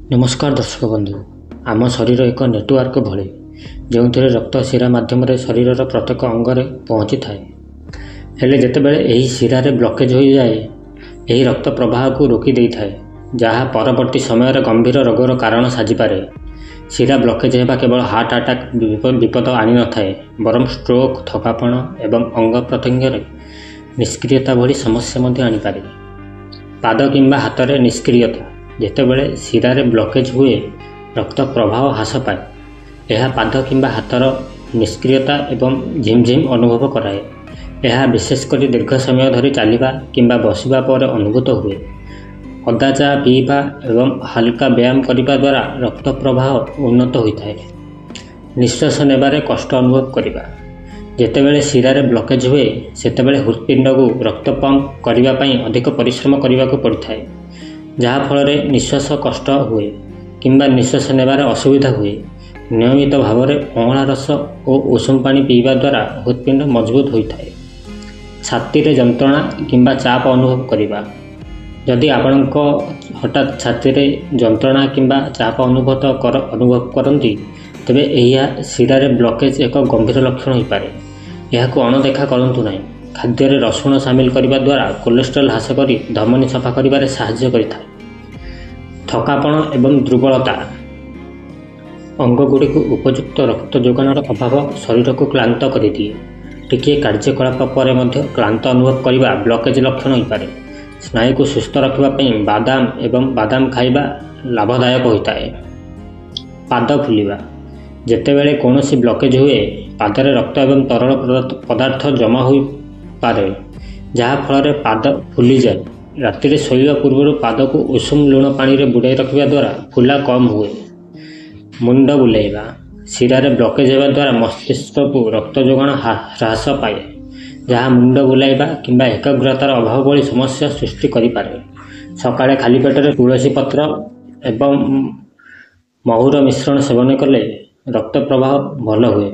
नमस्कार दर्शक बंधु आम शरीर एक नेटवर्क भली जो रक्त शिरा मध्यम शरीर प्रत्येक अंगरे पहुँची थाए हेले जितेबाला यही शिरार ब्लकेज हो जाए यही रक्त प्रवाह को रोकी दे थाए जहाँ परवर्ती समय गंभीर रोगर कारण साजिपे। शिरा ब्लकेज होगा केवल हार्ट अटैक विपद आनी न थाए बरम स्ट्रोक थकापण एवं अंग प्रत्यंग निष्क्रियता भली समस्या आनीपे। पाद किंबा हाथ में निष्क्रियता जितेबाला शिरार ब्लकेज हुए रक्त प्रवाह ह्रास पाए यह पाद किंबा हाथर निष्क्रियता एवं झिमझिम अनुभव कराए। यह विशेषकर दीर्घ समय धरी चलवा किंबा बसवा पर अनुभूत हुए। अदा चा पीवा एवं हल्का व्यायाम करने द्वारा रक्त प्रवाह उन्नत होता है। निश्वास नेबारे कष्ट अनुभव करवा जितेबाला शिरार ब्लकेज हुए सेतेबाला हृत्पिंड को रक्त पंप करने अधिक परिश्रम करने को पड़ता है जहाँ फल निश्वास कष्ट हुए किंबा निश्वास नेबार असुविधा हुए। नियमित भाव में अँला रस और उषुम पानी पीवा द्वारा हृत्पिंड मजबूत होता है। छाती रे जंत्रणा किंबा चाप अनुभव करवा जदि आपण हठात छाती रे जंत्रणा किंबा चाप अनुभव करती तेबे यह शिरार ब्लकेज एक गंभीर लक्षण हो पाए। यह अणदेखा करूँ ना। खाद्य रसुण सामिल करने द्वारा कोलेस्ट्रॉल ह्रास कर धमनी सफा कर साहाय्य करिଥାଏ। थकापण एवं दुर्बलता अंगगुड़ी को उपयुक्त रक्त जोगाणर अभाव शरीर को क्लांत कर दिए। टिके कार्यकलाप पर क्लांत अनुभव करने ब्लकेज लक्षण हो पाए। स्नायु को सुस्थ रखापी बादाम एवं बादाम खाइबा लाभदायक होता है। पाद फुलिबा जितेबाला कौन ब्लकेज हुए पादरे रक्त एवं तरल पदार्थ जमा हो पारे जहाँ फल पाद फुली जाए। राति शोवा पूर्व पाद को उषुम लुण पानी रे बुड़ाई रखा द्वारा फुला कम हुए। मुंड बुलाइबा शिरार ब्लकेज होगा द्वारा मस्तिष्क को रक्त जोगाण ह्रास पाए जहाँ मुंड बुलाइबा किंबा एकाग्रतार अभाव भली समस्या सृष्टि करें। सकाळे खाली पेटर तुलसी पत्र एवं महूर मिश्रण सेवन कले रक्त प्रवाह भल हुए।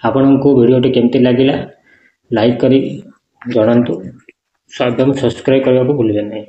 आपण को वीडियोटी केमती लगिला लाइक करी जणातु एवं सब्सक्राइब करने को भूलिए नहीं।